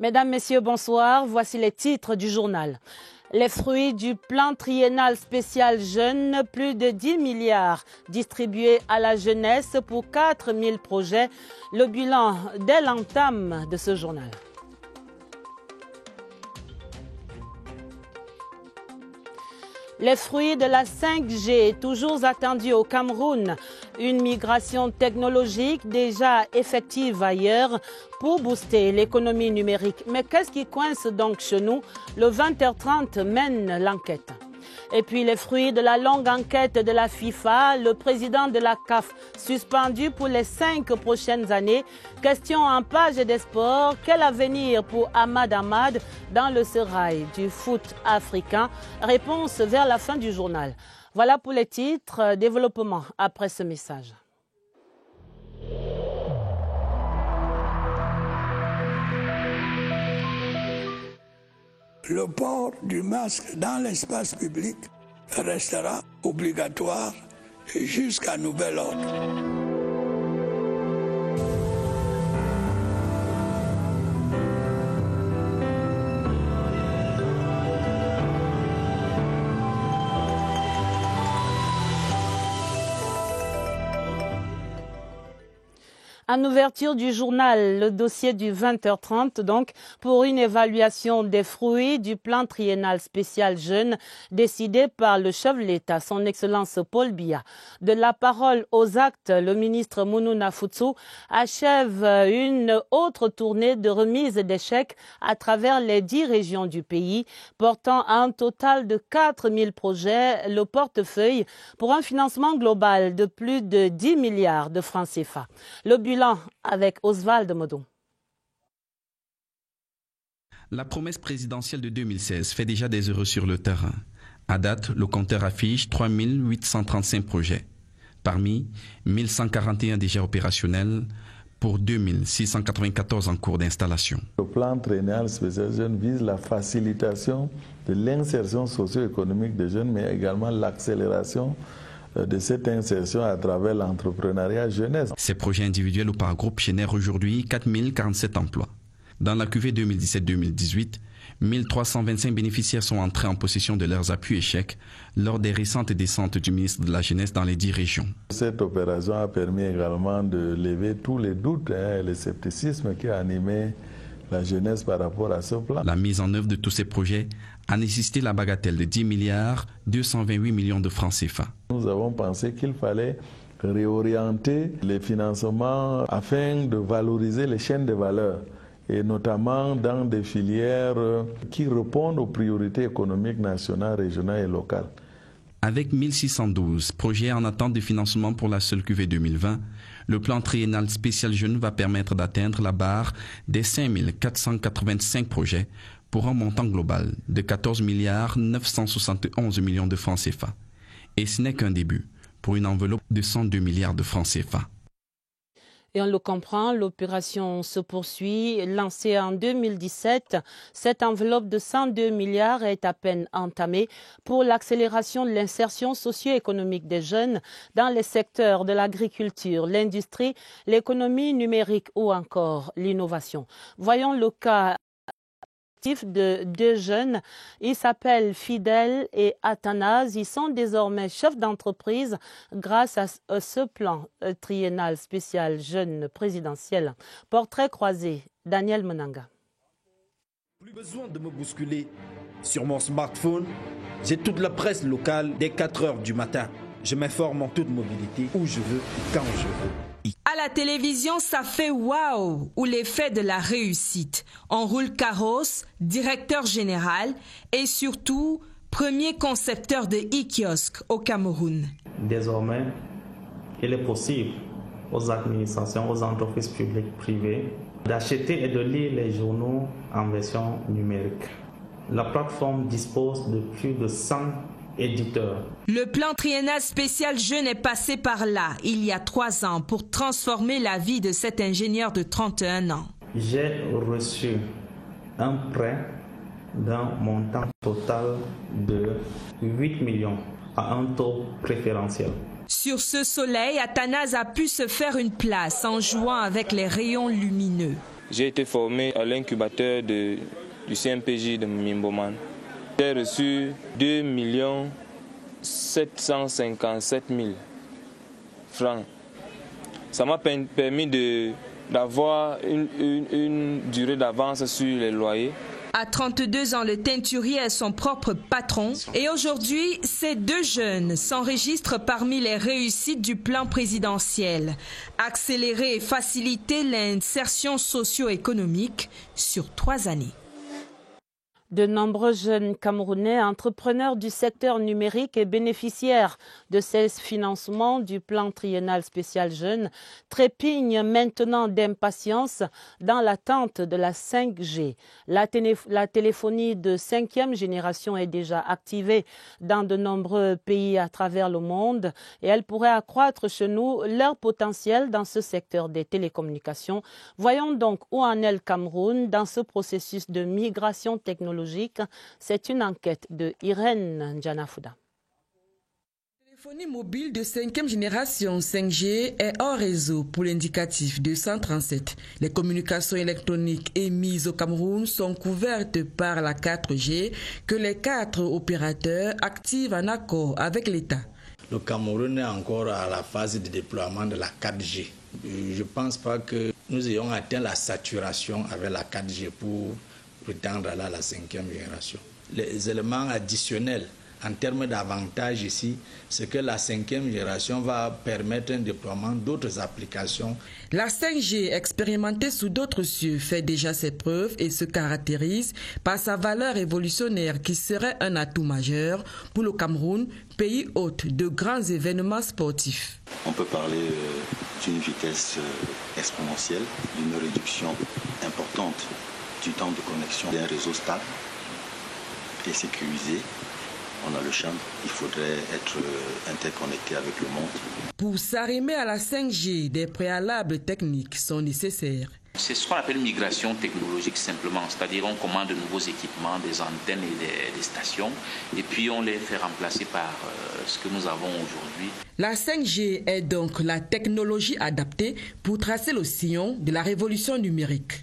Mesdames, Messieurs, bonsoir. Voici les titres du journal. Les fruits du plan triennal spécial jeunes, plus de 10 milliards distribués à la jeunesse pour 4000 projets. Le bilan dès l'entame de ce journal. Les fruits de la 5G, toujours attendus au Cameroun. Une migration technologique déjà effective ailleurs pour booster l'économie numérique. Mais qu'est-ce qui coince donc chez nous? Le 20h30 mène l'enquête. Et puis les fruits de la longue enquête de la FIFA, le président de la CAF suspendu pour les 5 prochaines années. Question en page des sports, quel avenir pour Ahmad Ahmad dans le sérail du foot africain? Réponse vers la fin du journal. Voilà pour les titres, développement après ce message. Le port du masque dans l'espace public restera obligatoire jusqu'à nouvel ordre. En ouverture du journal, le dossier du 20h30, donc, pour une évaluation des fruits du plan triennal spécial jeunes décidé par le chef de l'État, son Excellence Paul Biya. De la parole aux actes, le ministre Mounouna Futsou achève une autre tournée de remise des chèques à travers les 10 régions du pays, portant à un total de 4000 projets le portefeuille pour un financement global de plus de 10 milliards de francs CFA. Le bilan avec Oswald Modon. La promesse présidentielle de 2016 fait déjà des heureux sur le terrain. À date, le compteur affiche 3835 projets. Parmi 1141 déjà opérationnels pour 2694 en cours d'installation. Le plan triennal spécial jeunes vise la facilitation de l'insertion socio-économique des jeunes, mais également l'accélération de cette insertion à travers l'entrepreneuriat jeunesse. Ces projets individuels ou par groupe génèrent aujourd'hui 4047 emplois. Dans la cuvée 2017-2018, 1325 bénéficiaires sont entrés en possession de leurs appuis et chèques lors des récentes descentes du ministre de la Jeunesse dans les 10 régions. Cette opération a permis également de lever tous les doutes et le scepticisme qui a animé la jeunesse par rapport à ce plan. La mise en œuvre de tous ces projets a nécessité la bagatelle de 10 milliards 228 millions de francs CFA. Nous avons pensé qu'il fallait réorienter les financements afin de valoriser les chaînes de valeur et notamment dans des filières qui répondent aux priorités économiques nationales, régionales et locales. Avec 1612 projets en attente de financement pour la seule cuvée 2020, le plan triennal spécial jeunes va permettre d'atteindre la barre des 5485 projets pour un montant global de 14 milliards 971 millions de francs CFA. Et ce n'est qu'un début pour une enveloppe de 102 milliards de francs CFA. Et on le comprend, l'opération se poursuit. Lancée en 2017, cette enveloppe de 102 milliards est à peine entamée pour l'accélération de l'insertion socio-économique des jeunes dans les secteurs de l'agriculture, l'industrie, l'économie numérique ou encore l'innovation. Voyons le cas de 2 jeunes. Ils s'appellent Fidèle et Athanase. Ils sont désormais chefs d'entreprise grâce à ce plan triennal spécial jeune présidentiel. Portrait croisé, Daniel Monanga. Plus besoin de me bousculer. Sur mon smartphone, j'ai toute la presse locale dès 4 heures du matin. Je m'informe en toute mobilité où je veux et quand je veux. À la télévision, ça fait waouh ou l'effet de la réussite. On roule carrosse, directeur général et surtout premier concepteur de e-kiosque au Cameroun. Désormais, il est possible aux administrations, aux entreprises publiques privées d'acheter et de lire les journaux en version numérique. La plateforme dispose de plus de 100 éditeurs. Le plan triennal spécial jeune est passé par là il y a 3 ans pour transformer la vie de cet ingénieur de 31 ans. J'ai reçu un prêt d'un montant total de 8 millions à un taux préférentiel. Sur ce soleil, Athanase a pu se faire une place en jouant avec les rayons lumineux. J'ai été formé à l'incubateur du CMPJ de Mimboman. J'ai reçu 2 757 000 francs. Ça m'a permis d'avoir une durée d'avance sur les loyers. À 32 ans, le teinturier est son propre patron. Et aujourd'hui, ces deux jeunes s'enregistrent parmi les réussites du plan présidentiel. Accélérer et faciliter l'insertion socio-économique sur 3 années. De nombreux jeunes Camerounais entrepreneurs du secteur numérique et bénéficiaires de ces financements du plan triennal spécial jeunes trépignent maintenant d'impatience dans l'attente de la 5G. La téléphonie de 5e génération est déjà activée dans de nombreux pays à travers le monde et elle pourrait accroître chez nous leur potentiel dans ce secteur des télécommunications. Voyons donc où en est le Cameroun dans ce processus de migration technologique. C'est une enquête de Irène Ndjanafouda. La téléphonie mobile de 5e génération 5G est hors réseau pour l'indicatif 237. Les communications électroniques émises au Cameroun sont couvertes par la 4G que les 4 opérateurs activent en accord avec l'État. Le Cameroun est encore à la phase de déploiement de la 4G. Je ne pense pas que nous ayons atteint la saturation avec la 4G pour prétendre à la 5e génération. Les éléments additionnels en termes d'avantages ici, c'est que la 5e génération va permettre un déploiement d'autres applications. La 5G, expérimentée sous d'autres cieux, fait déjà ses preuves et se caractérise par sa valeur révolutionnaire qui serait un atout majeur pour le Cameroun, pays hôte de grands événements sportifs. On peut parler d'une vitesse exponentielle, d'une réduction importante du temps de connexion d'un réseau stable et sécurisé. On a le champ, il faudrait être interconnecté avec le monde. Pour s'arrimer à la 5G, des préalables techniques sont nécessaires. C'est ce qu'on appelle migration technologique simplement, c'est-à-dire on commande de nouveaux équipements, des antennes et des stations, et puis on les fait remplacer par ce que nous avons aujourd'hui. La 5G est donc la technologie adaptée pour tracer le sillon de la révolution numérique.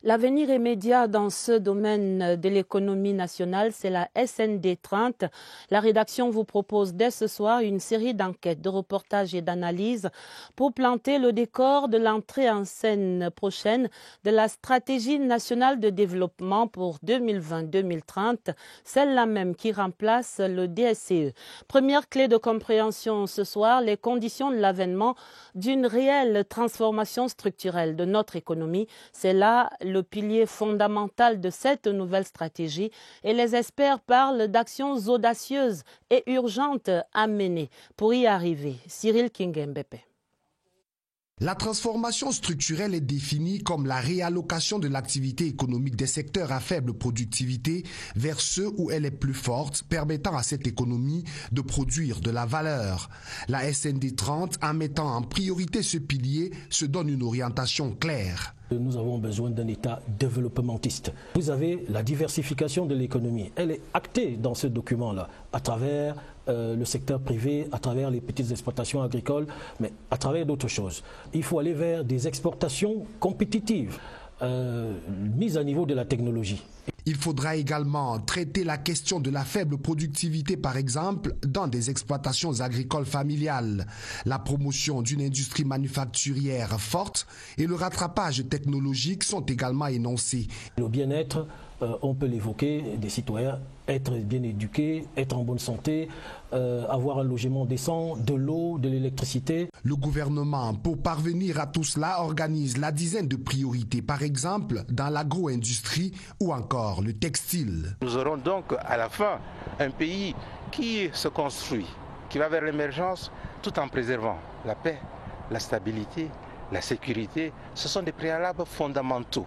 L'avenir immédiat dans ce domaine de l'économie nationale, c'est la SND 30. La rédaction vous propose dès ce soir une série d'enquêtes, de reportages et d'analyses pour planter le décor de l'entrée en scène prochaine de la stratégie nationale de développement pour 2020-2030, celle-là même qui remplace le DSCE. Première clé de compréhension ce soir, les conditions de l'avènement d'une réelle transformation structurelle de notre économie. C'est là le pilier fondamental de cette nouvelle stratégie et les experts parlent d'actions audacieuses et urgentes à mener pour y arriver. Cyril Kingembepe. La transformation structurelle est définie comme la réallocation de l'activité économique des secteurs à faible productivité vers ceux où elle est plus forte, permettant à cette économie de produire de la valeur. La SND 30, en mettant en priorité ce pilier, se donne une orientation claire. Nous avons besoin d'un État développementiste. Vous avez la diversification de l'économie. Elle est actée dans ce document-là, à travers le secteur privé, à travers les petites exploitations agricoles, mais à travers d'autres choses. Il faut aller vers des exportations compétitives, mises à niveau de la technologie. Il faudra également traiter la question de la faible productivité, par exemple, dans des exploitations agricoles familiales, la promotion d'une industrie manufacturière forte et le rattrapage technologique sont également énoncés. Le bien-être, on peut l'évoquer, des citoyens, être bien éduqués, être en bonne santé, avoir un logement décent, de l'eau, de l'électricité. Le gouvernement, pour parvenir à tout cela, organise la dizaine de priorités, par exemple dans l'agro-industrie ou encore le textile. Nous aurons donc à la fin un pays qui se construit, qui va vers l'émergence tout en préservant la paix, la stabilité, la sécurité. Ce sont des préalables fondamentaux.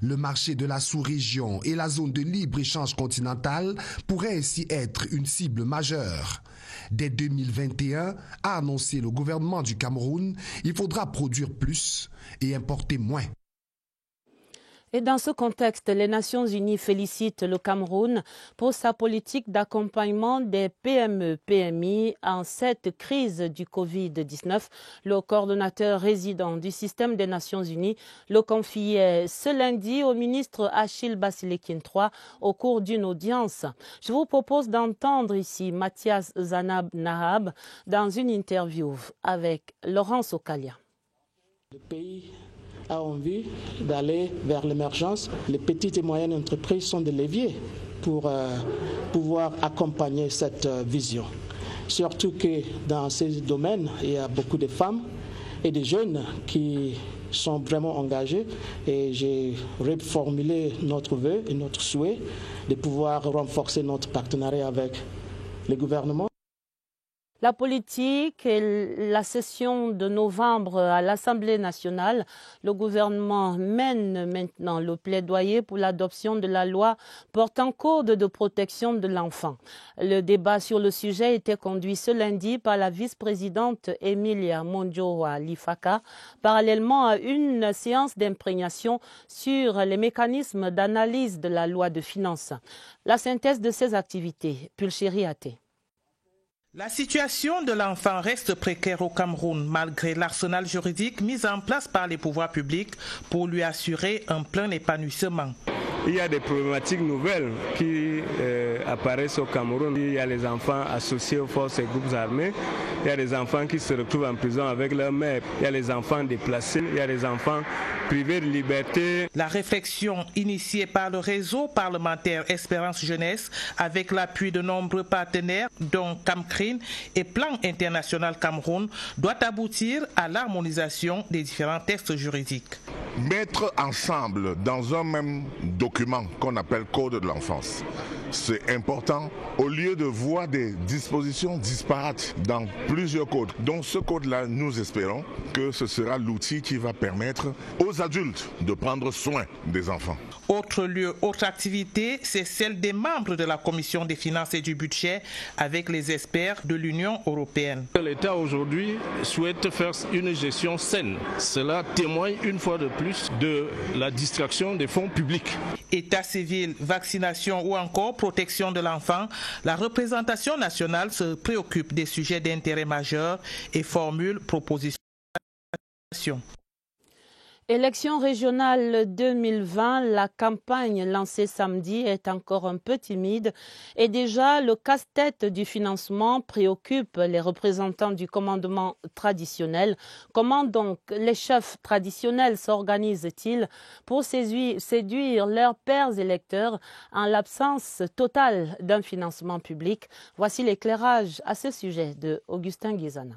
Le marché de la sous-région et la zone de libre-échange continentale pourraient ainsi être une cible majeure. Dès 2021, a annoncé le gouvernement du Cameroun, il faudra produire plus et importer moins. Et dans ce contexte, les Nations Unies félicitent le Cameroun pour sa politique d'accompagnement des PME-PMI en cette crise du Covid-19. Le coordonnateur résident du système des Nations Unies le confiait ce lundi au ministre Achille Basilekin III au cours d'une audience. Je vous propose d'entendre ici Mathias Zanab Nahab dans une interview avec Laurence Okalia. Le pays a envie d'aller vers l'émergence. Les petites et moyennes entreprises sont des leviers pour pouvoir accompagner cette vision. Surtout que dans ces domaines, il y a beaucoup de femmes et de jeunes qui sont vraiment engagés et j'ai reformulé notre vœu et notre souhait de pouvoir renforcer notre partenariat avec les gouvernements. La politique et la session de novembre à l'Assemblée nationale, le gouvernement mène maintenant le plaidoyer pour l'adoption de la loi portant code de protection de l'enfant. Le débat sur le sujet a été conduit ce lundi par la vice-présidente Emilia Mondjoa Lifaka, parallèlement à une séance d'imprégnation sur les mécanismes d'analyse de la loi de finances. La synthèse de ces activités, Pulchéri Até. La situation de l'enfant reste précaire au Cameroun malgré l'arsenal juridique mis en place par les pouvoirs publics pour lui assurer un plein épanouissement. Il y a des problématiques nouvelles qui apparaissent au Cameroun. Il y a les enfants associés aux forces et groupes armés. Il y a des enfants qui se retrouvent en prison avec leur mère. Il y a les enfants déplacés. Il y a des enfants privés de liberté. La réflexion initiée par le réseau parlementaire Espérance Jeunesse avec l'appui de nombreux partenaires dont Camcrin et Plan International Cameroun doit aboutir à l'harmonisation des différents textes juridiques. Mettre ensemble dans un même document qu'on appelle Code de l'enfance, c'est important au lieu de voir des dispositions disparates dans plusieurs codes. Donc ce code-là, nous espérons que ce sera l'outil qui va permettre aux adultes de prendre soin des enfants. Autre lieu, autre activité, c'est celle des membres de la Commission des finances et du budget avec les experts de l'Union européenne. L'État aujourd'hui souhaite faire une gestion saine. Cela témoigne une fois de plus de la distraction des fonds publics. État civil, vaccination ou encore protection de l'enfant, la représentation nationale se préoccupe des sujets d'intérêt majeur et formule propositions. Élections régionales 2020, la campagne lancée samedi est encore un peu timide et déjà le casse-tête du financement préoccupe les représentants du commandement traditionnel. Comment donc les chefs traditionnels s'organisent-ils pour séduire leurs pairs électeurs en l'absence totale d'un financement public? Voici l'éclairage à ce sujet de Augustin Guizana.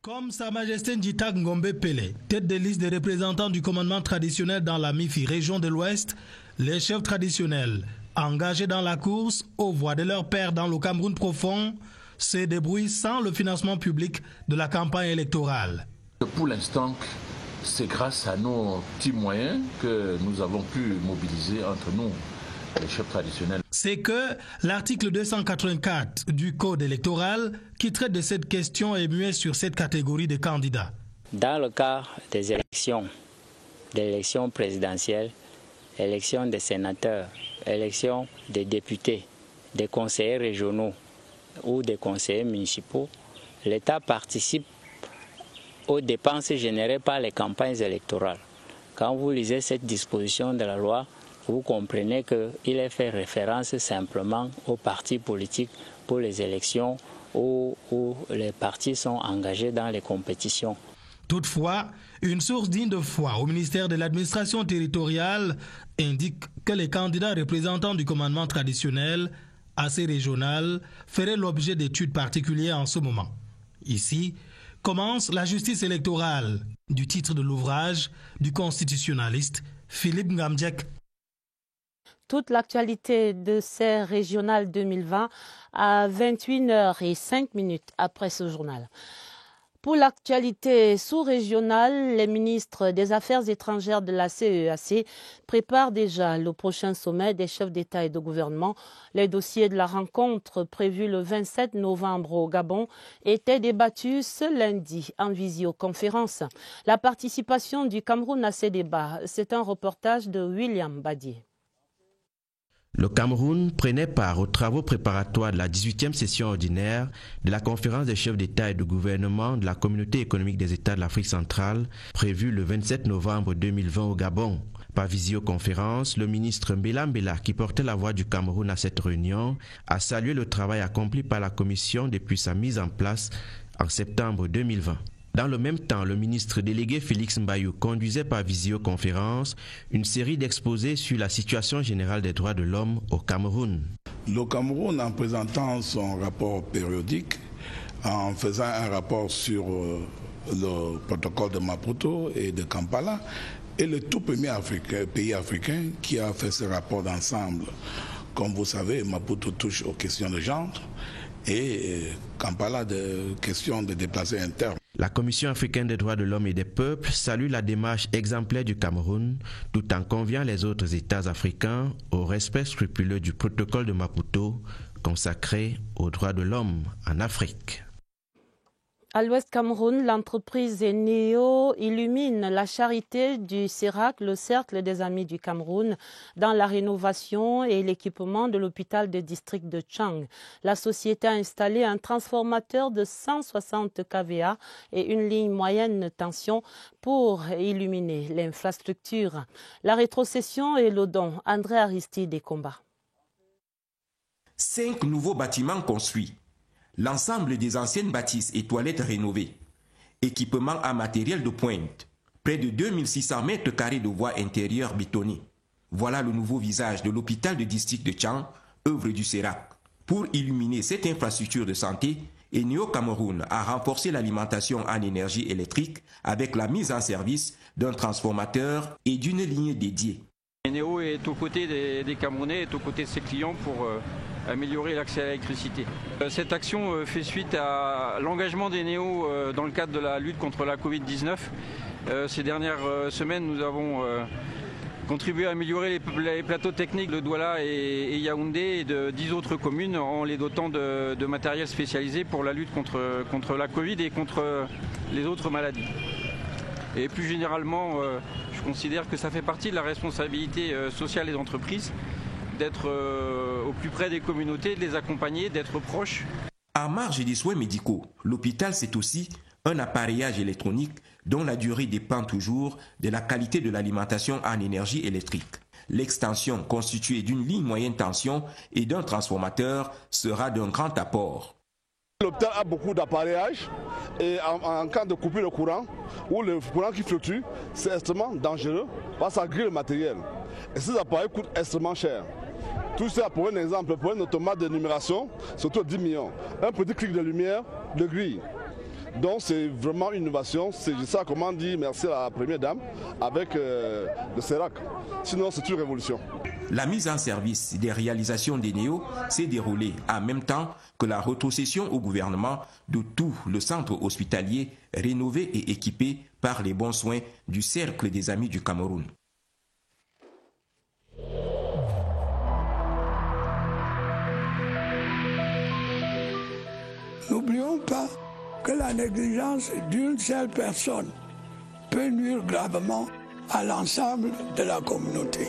Comme Sa Majesté Njita Ngombe Pele, tête de liste des représentants du commandement traditionnel dans la MIFI région de l'Ouest, les chefs traditionnels, engagés dans la course aux voix de leurs pairs dans le Cameroun profond, se débrouillent sans le financement public de la campagne électorale. Pour l'instant, c'est grâce à nos petits moyens que nous avons pu mobiliser entre nous, les chefs traditionnels. C'est que l'article 284 du Code électoral qui traite de cette question est muet sur cette catégorie de candidats. Dans le cas des élections présidentielles, élections des sénateurs, élections des députés, des conseillers régionaux ou des conseillers municipaux, l'État participe aux dépenses générées par les campagnes électorales. Quand vous lisez cette disposition de la loi, vous comprenez qu'il est fait référence simplement aux partis politiques pour les élections où les partis sont engagés dans les compétitions. Toutefois, une source digne de foi au ministère de l'administration territoriale indique que les candidats représentants du commandement traditionnel, assez régional, feraient l'objet d'études particulières en ce moment. Ici commence la justice électorale, du titre de l'ouvrage du constitutionnaliste Philippe Ngamdjek. Toute l'actualité de ces régionales 2020 à 21h05 après ce journal. Pour l'actualité sous-régionale, les ministres des Affaires étrangères de la CEAC préparent déjà le prochain sommet des chefs d'État et de gouvernement. Les dossiers de la rencontre prévue le 27 novembre au Gabon étaient débattus ce lundi en visioconférence. La participation du Cameroun à ces débats, c'est un reportage de William Badier. Le Cameroun prenait part aux travaux préparatoires de la 18e session ordinaire de la conférence des chefs d'État et de gouvernement de la Communauté économique des États de l'Afrique centrale, prévue le 27 novembre 2020 au Gabon. Par visioconférence, le ministre Mbela Mbela, qui portait la voix du Cameroun à cette réunion, a salué le travail accompli par la Commission depuis sa mise en place en septembre 2020. Dans le même temps, le ministre délégué Félix Mbayou conduisait par visioconférence une série d'exposés sur la situation générale des droits de l'homme au Cameroun. Le Cameroun, en présentant son rapport périodique, en faisant un rapport sur le protocole de Maputo et de Kampala, est le tout premier pays africain qui a fait ce rapport d'ensemble. Comme vous savez, Maputo touche aux questions de genre et Kampala de questions de déplacés internes. La Commission africaine des droits de l'homme et des peuples salue la démarche exemplaire du Cameroun tout en conviant les autres États africains au respect scrupuleux du protocole de Maputo consacré aux droits de l'homme en Afrique. À l'Ouest Cameroun, l'entreprise Eneo illumine la charité du CERAC, le Cercle des Amis du Cameroun, dans la rénovation et l'équipement de l'hôpital de district de Tchang. La société a installé un transformateur de 160 kVA et une ligne moyenne tension pour illuminer l'infrastructure. La rétrocession et le don, André Aristide des Combats. 5 nouveaux bâtiments construits. L'ensemble des anciennes bâtisses et toilettes rénovées, équipements à matériel de pointe, près de 2600 mètres carrés de voies intérieures bétonnées. Voilà le nouveau visage de l'hôpital de district de Tchang, œuvre du CERAC. Pour illuminer cette infrastructure de santé, Eneo Cameroun a renforcé l'alimentation en énergie électrique avec la mise en service d'un transformateur et d'une ligne dédiée. Eneo est aux côtés des Camerounais, est aux côtés de ses clients pour améliorer l'accès à l'électricité. Cette action fait suite à l'engagement d'Eneo dans le cadre de la lutte contre la Covid-19. Ces dernières semaines, nous avons contribué à améliorer les plateaux techniques de Douala et Yaoundé et de 10 autres communes en les dotant de matériel spécialisé pour la lutte contre la Covid et contre les autres maladies. Et plus généralement, je considère que ça fait partie de la responsabilité sociale des entreprises d'être au plus près des communautés, de les accompagner, d'être proches. En marge des soins médicaux, l'hôpital c'est aussi un appareillage électronique dont la durée dépend toujours de la qualité de l'alimentation en énergie électrique. L'extension constituée d'une ligne moyenne tension et d'un transformateur sera d'un grand apport. L'hôpital a beaucoup d'appareillages et en cas de coupure de courant ou le courant qui fluctue, c'est extrêmement dangereux parce que ça grille le matériel. Et ces appareils coûtent extrêmement cher. Tout ça, pour un exemple, pour un automate de numération, c'est autour de 10 millions. Un petit clic de lumière, de grille. Donc c'est vraiment une innovation. C'est ça, comment dire, merci à la première dame avec le CERAC. Sinon, c'est une révolution. La mise en service des réalisations d'Eneo s'est déroulée en même temps que la rétrocession au gouvernement de tout le centre hospitalier rénové et équipé par les bons soins du Cercle des Amis du Cameroun. N'oublions pas que la négligence d'une seule personne peut nuire gravement à l'ensemble de la communauté.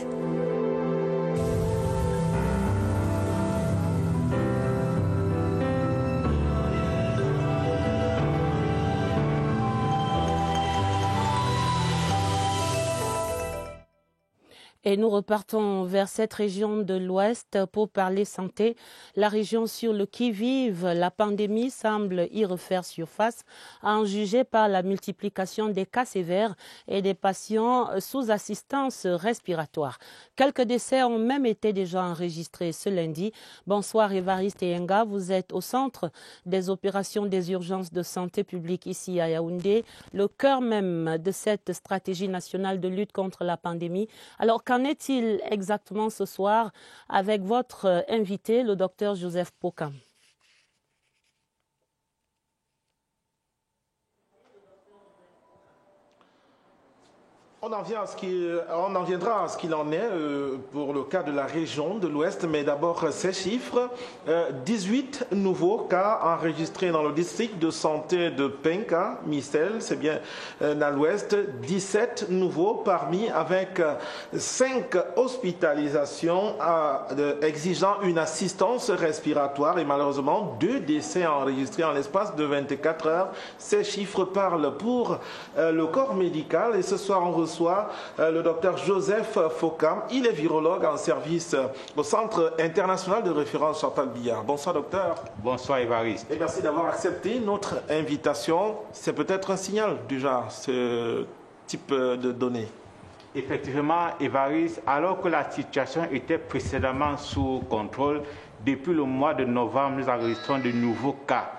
Et nous repartons vers cette région de l'Ouest pour parler santé. La région sur le qui-vive, la pandémie semble y refaire surface, à en juger par la multiplication des cas sévères et des patients sous assistance respiratoire. Quelques décès ont même été déjà enregistrés ce lundi. Bonsoir Évariste Enga, vous êtes au centre des opérations des urgences de santé publique ici à Yaoundé, le cœur même de cette stratégie nationale de lutte contre la pandémie. Alors, qu'en est-il exactement ce soir avec votre invité, le docteur Joseph Pokam? On en viendra à ce qu'il en est pour le cas de la région de l'Ouest, mais d'abord ces chiffres. 18 nouveaux cas enregistrés dans le district de santé de Penka, Missel, c'est bien dans l'Ouest. 17 nouveaux parmi avec 5 hospitalisations exigeant une assistance respiratoire et malheureusement 2 décès enregistrés en l'espace de 24 heures. Ces chiffres parlent pour le corps médical et ce soir on reçoit le docteur Joseph Fokam. Il est virologue en service au Centre international de référence Chantal Biya. Bonsoir docteur. Bonsoir Évariste. Et merci d'avoir accepté notre invitation. C'est peut-être un signal déjà, ce type de données. Effectivement Évariste, alors que la situation était précédemment sous contrôle, depuis le mois de novembre, nous enregistrons de nouveaux cas,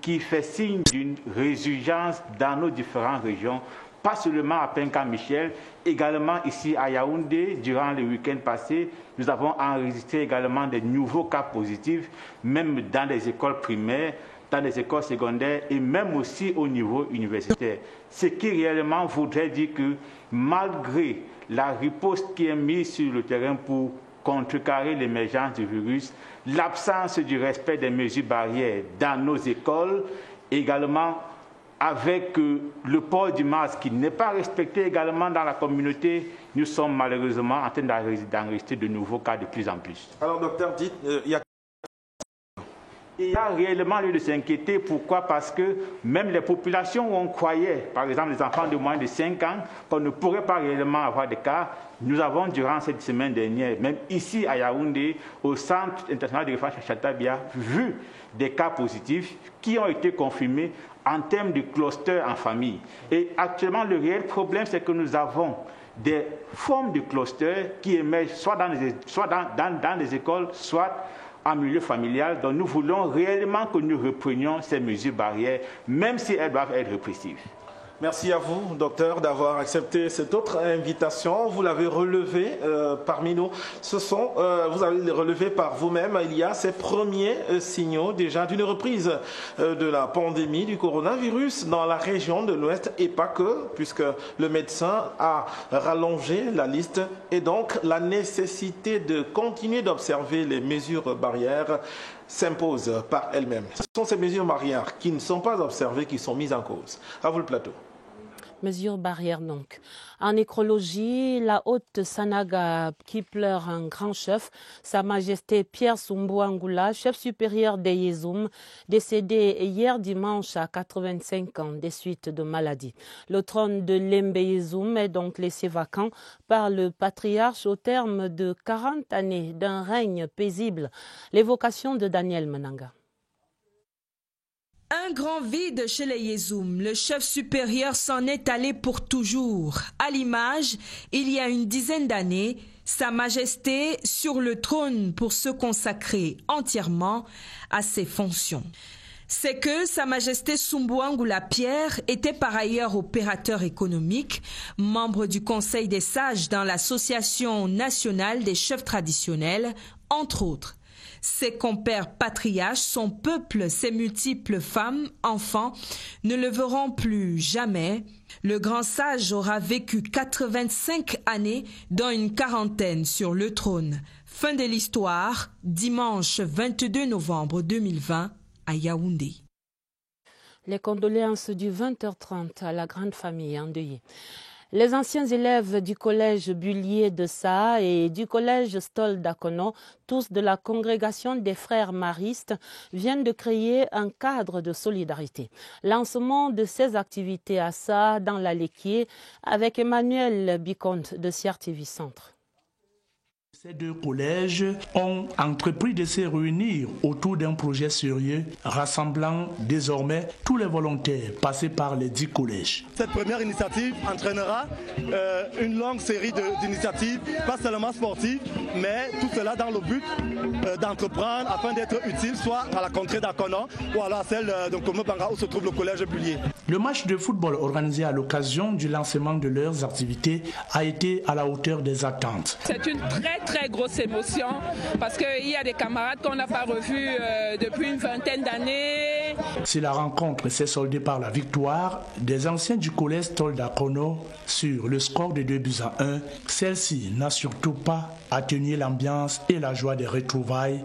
qui fait signe d'une résurgence dans nos différentes régions. Pas seulement à Penka-Michel, également ici à Yaoundé, durant le week-end passé, nous avons enregistré également des nouveaux cas positifs, même dans les écoles primaires, dans les écoles secondaires et même aussi au niveau universitaire. Ce qui réellement voudrait dire que malgré la riposte qui est mise sur le terrain pour contrecarrer l'émergence du virus, l'absence du respect des mesures barrières dans nos écoles, également avec le port du masque qui n'est pas respecté également dans la communauté, nous sommes malheureusement en train d'enregistrer de nouveaux cas de plus en plus. Alors docteur, dites, il y a réellement lieu de s'inquiéter. Pourquoi? Parce que même les populations où on croyait, par exemple les enfants de moins de 5 ans, qu'on ne pourrait pas réellement avoir de cas, nous avons durant cette semaine dernière, même ici à Yaoundé, au Centre international de référence Chantal Biya, vu des cas positifs qui ont été confirmés en termes de cluster en famille. Et actuellement, le réel problème, c'est que nous avons des formes de cluster qui émergent soit dans les écoles, soit en milieu familial. Donc nous voulons réellement que nous reprenions ces mesures barrières, même si elles doivent être répressives. Merci à vous, docteur, d'avoir accepté cette autre invitation. Vous l'avez relevé parmi nous. Vous avez relevé par vous-même, il y a ces premiers signaux déjà d'une reprise de la pandémie du coronavirus dans la région de l'Ouest et pas que, puisque le médecin a rallongé la liste et donc la nécessité de continuer d'observer les mesures barrières s'impose par elle-même. Ce sont ces mesures barrières qui ne sont pas observées qui sont mises en cause. À vous le plateau. Mesures barrières donc. En nécrologie, la haute Sanaga qui pleure un grand chef, Sa Majesté Pierre Sumbu Angula, chef supérieur des Yezoum, décédé hier dimanche à 85 ans des suites de maladie. Le trône de Lembe Yezoum est donc laissé vacant par le patriarche au terme de 40 années d'un règne paisible. L'évocation de Daniel Menanga. Un grand vide chez les Yezoum. Le chef supérieur s'en est allé pour toujours. À l'image, il y a une dizaine d'années, Sa Majesté sur le trône pour se consacrer entièrement à ses fonctions. C'est que Sa Majesté Sumbu Angula Pierre était par ailleurs opérateur économique, membre du Conseil des sages dans l'Association nationale des chefs traditionnels, entre autres. Ses compères patriarches, son peuple, ses multiples femmes, enfants, ne le verront plus jamais. Le grand sage aura vécu 85 années, dont une quarantaine sur le trône. Fin de l'histoire, dimanche 22 novembre 2020 à Yaoundé. Les condoléances du 20h30 à la grande famille endeuillée. Les anciens élèves du collège Bullier de Saa et du collège Stoll d'Akono, tous de la congrégation des frères maristes, viennent de créer un cadre de solidarité. Lancement de ces activités à Saa dans la Léquier avec Emmanuel Bicomte de CRTV Centre. Ces deux collèges ont entrepris de se réunir autour d'un projet sérieux rassemblant désormais tous les volontaires passés par les 10 collèges. Cette première initiative entraînera une longue série d'initiatives, pas seulement sportives, mais tout cela dans le but d'entreprendre afin d'être utile soit à la contrée d'Akono ou alors à celle de Komo-Banga où se trouve le collège Bullier. Le match de football organisé à l'occasion du lancement de leurs activités a été à la hauteur des attentes. C'est une très très grosse émotion parce qu'il y a des camarades qu'on n'a pas revus depuis une vingtaine d'années. Si la rencontre s'est soldée par la victoire des anciens du collège Tolda Kono sur le score de 2-1, celle-ci n'a surtout pas atténué l'ambiance et la joie des retrouvailles.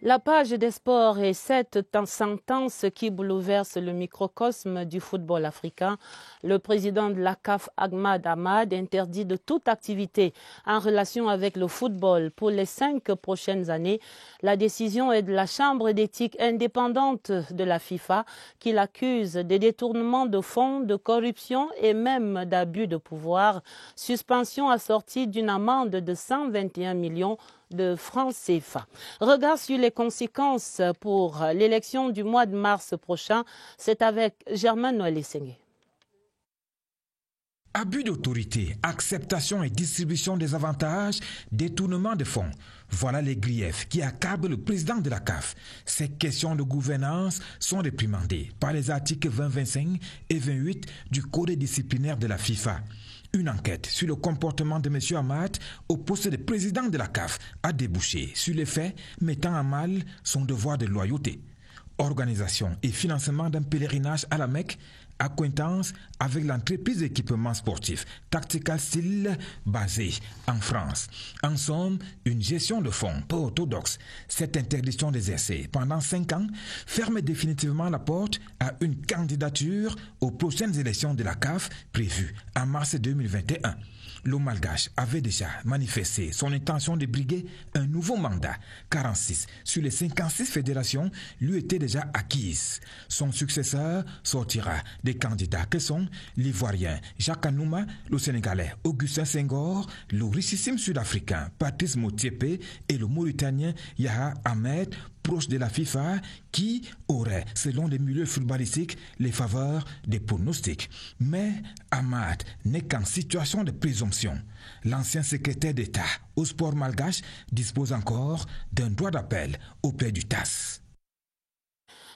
La page des sports est cette sentence qui bouleverse le microcosme du football africain. Le président de la CAF, Ahmad Ahmad, interdit de toute activité en relation avec le football pour les 5 prochaines années. La décision est de la Chambre d'éthique indépendante de la FIFA qui l'accuse de détournement de fonds, de corruption et même d'abus de pouvoir. Suspension assortie d'une amende de 121 millions de francs CFA. Regard sur les conséquences pour l'élection du mois de mars prochain, c'est avec Germain Noël-Essengue. Abus d'autorité, acceptation et distribution des avantages, détournement de fonds. Voilà les griefs qui accablent le président de la CAF. Ces questions de gouvernance sont réprimandées par les articles 20, 25 et 28 du Code disciplinaire de la FIFA. Une enquête sur le comportement de M. Ahmad au poste de président de la CAF a débouché sur les faits mettant à mal son devoir de loyauté. Organisation et financement d'un pèlerinage à la Mecque, acquaintance avec l'entreprise d'équipement sportif Tactical Steel basée en France. En somme, une gestion de fonds peu orthodoxe. Cette interdiction d'exercer pendant 5 ans ferme définitivement la porte à une candidature aux prochaines élections de la CAF prévues en mars 2021. Le Malgache avait déjà manifesté son intention de briguer un nouveau mandat. 46 sur les 56 fédérations lui étaient déjà acquises. Son successeur sortira des candidats que sont l'Ivoirien Jacques Anouma, le Sénégalais Augustin Senghor, le richissime Sud-Africain Patrice Motsepe et le Mauritanien Yaha Ahmed, proche de la FIFA, qui aurait, selon les milieux footballistiques, les faveurs des pronostics. Mais Ahmad n'est qu'en situation de présomption. L'ancien secrétaire d'État au sport malgache dispose encore d'un droit d'appel auprès du TAS.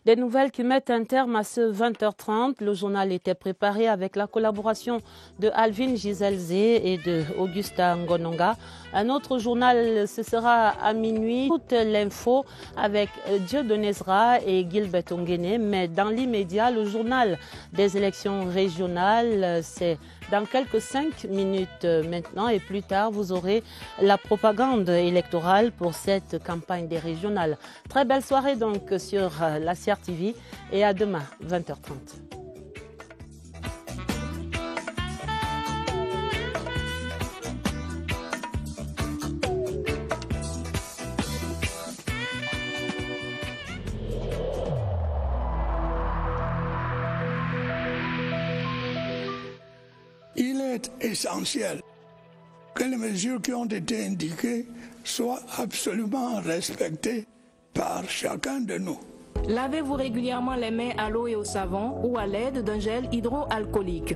Des nouvelles qui mettent un terme à ce 20h30. Le journal était préparé avec la collaboration de Alvin Giselze et de Augusta Ngononga. Un autre journal, ce sera à minuit. Toute l'info avec Dieudonné Zra et Gilbert Ongene. Mais dans l'immédiat, le journal des élections régionales, c'est dans quelques 5 minutes maintenant. Et plus tard, vous aurez la propagande électorale pour cette campagne des régionales. Très belle soirée donc sur la CRTV et à demain, 20h30. Il est essentiel que les mesures qui ont été indiquées soient absolument respectées par chacun de nous. Lavez-vous régulièrement les mains à l'eau et au savon ou à l'aide d'un gel hydroalcoolique.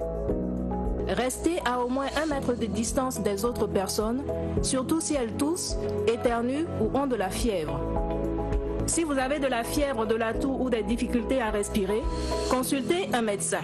Restez à au moins 1 mètre de distance des autres personnes, surtout si elles toussent, éternuent ou ont de la fièvre. Si vous avez de la fièvre, de la toux ou des difficultés à respirer, consultez un médecin.